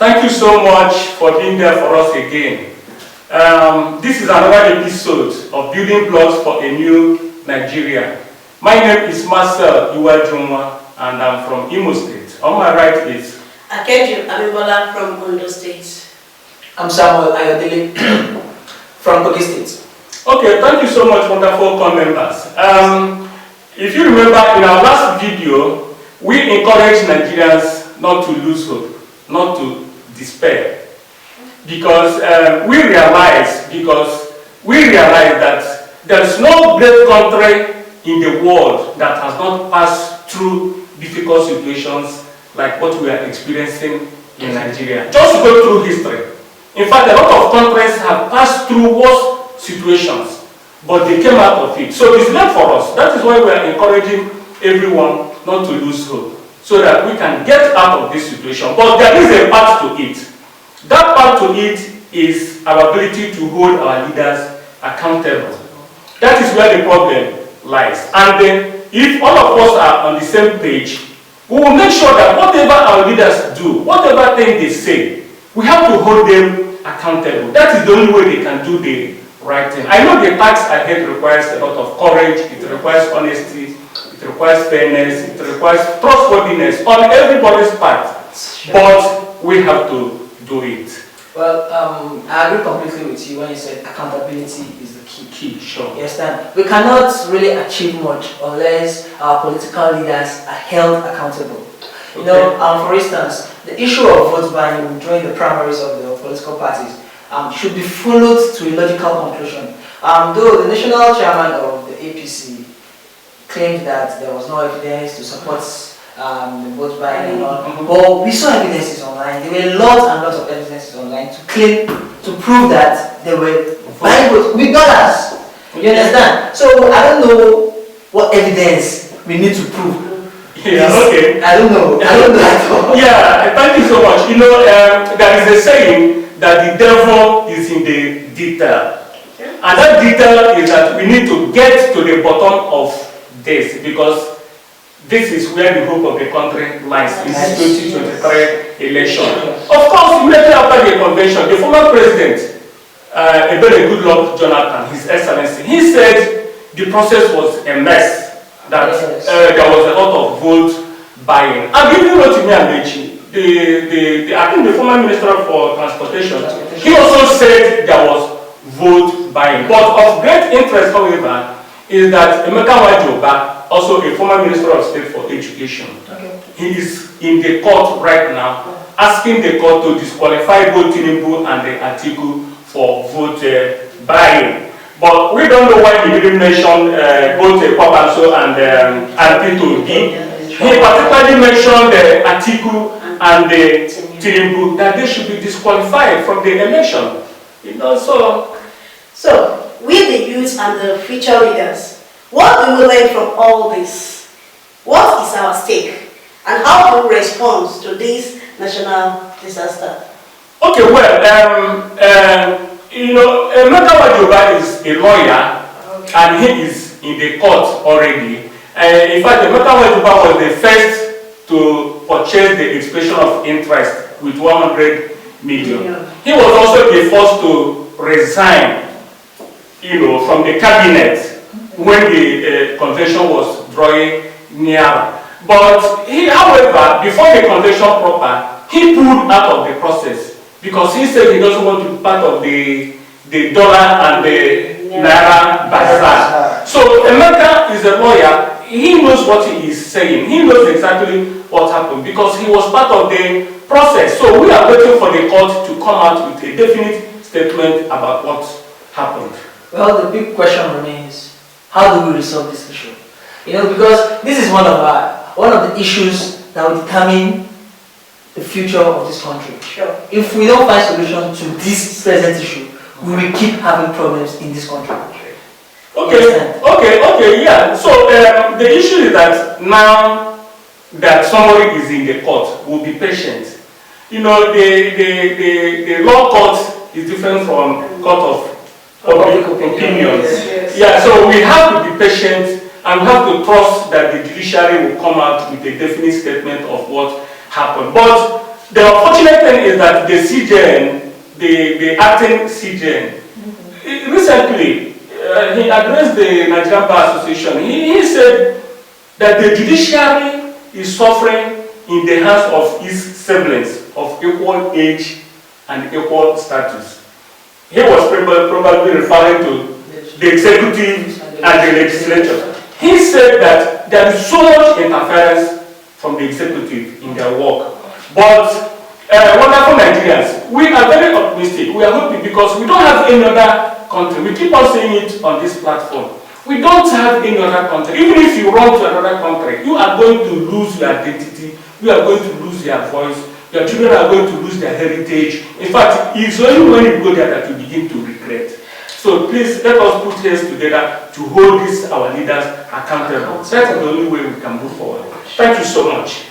Thank you so much for being there for us again. This is another episode of Building Blocks for a New Nigeria. My name is Marcel Iwajunwa and I'm from Imo State. On my right is Akeju Abibola from Ondo State. I'm Samuel Ayodele from Kogi State. Okay, thank you so much, wonderful members. If you remember in our last video, we encouraged Nigerians not to lose hope, not to despair, because we realize that there is no great country in the world that has not passed through difficult situations like what we are experiencing in Nigeria. Just go through history. In fact, a lot of countries have passed through worse situations, but they came out of it. So it's left for us. That is why we are encouraging everyone not to lose hope, so that we can get out of this situation. But there is a part to it. That part to it is our ability to hold our leaders accountable. That is where the problem lies. And if all of us are on the same page, we will make sure that whatever our leaders do, whatever thing they say, we have to hold them accountable. That is the only way they can do the right thing. I know the task ahead requires a lot of courage, it requires honesty, it requires fairness, it requires trustworthiness on everybody's part. Sure. But we have to do it. Well, I agree completely with you when you said accountability is the key. Sure. You understand? We cannot really achieve much unless our political leaders are held accountable. You know, for instance, the issue of vote buying during the primaries of the political parties should be followed to a logical conclusion. Though the national chairman of the APC claimed that there was no evidence to support the vote buying and all, but we saw evidences online. There were lots and lots of evidences online to claim, to prove that they were buying votes with dollars. You understand? So I don't know what evidence we need to prove. Yeah, okay. I don't know at all. Yeah, thank you so much. You know, there is a saying that the devil is in the detail. And that detail is that we need to get to the bottom of this, because this is where the hope of the country lies in this 2023 election. Of course, immediately after the convention, the former president, a very good Lord Jonathan, His Excellency, he said the process was a mess, that there was a lot of vote buying. And even Rotimi Amechi, I think the former Minister for Transportation, he also said there was vote buying. But of great interest, however, is that Emeka Wajoba, also a former Minister of State for Education, he is in the court right now, asking the court to disqualify both Tinubu and the Atiku for vote buying. But we don't know why he didn't mention both Kwabanso and Tito Obi. He particularly mentioned Atiku and Tinubu, that they should be disqualified from the election. You know, So, we the youth and the future leaders, what do we learn from all this? What is our stake? And how do we respond to this national disaster? Okay, well, you know, Emeka Wajoba is a lawyer, and he is in the court already. In fact, Emeka Wajoba was the first to purchase the expression of interest with 100 million. He was also the first to resign, you know, from the cabinet when the convention was drawing near. But he, however, before the convention proper, he pulled out of the process, because he said he doesn't want to be part of the dollar and the naira bazaar. So Emeka is a lawyer. He knows what he is saying. He knows exactly what happened, because he was part of the process. So we are waiting for the court to come out with a definite statement about what happened. Well, the big question remains, how do we resolve this issue? You know, because this is one of the issues that will determine the future of this country. Sure. If we don't find solution to this present issue, we will keep having problems in this country. Okay, yeah. So the issue is that now that somebody is in the court, we'll be patient. You know, the law court is different from court of public opinions. Yes. Yeah, so we have to be patient, and we have to trust that the judiciary will come out with a definite statement of what happened. But The unfortunate thing is that the CJN, the acting CJN, recently he addressed the Nigerian Bar Association. He said that the judiciary is suffering in the hands of his siblings of equal age and equal status. He was probably referring to the executive and the legislature. He said that there is so much interference from the executive in their work. But wonderful Nigerians, we are very optimistic. We are hoping because we don't have any other country. We keep on saying it on this platform. We don't have any other country. Even if you run to another country, you are going to lose your identity. You are going to lose your voice. Your children are going to lose their heritage. In fact, it's only when you go there that you begin to regret. So please let us put heads together to hold our leaders accountable. That's the only way we can move forward. Thank you so much.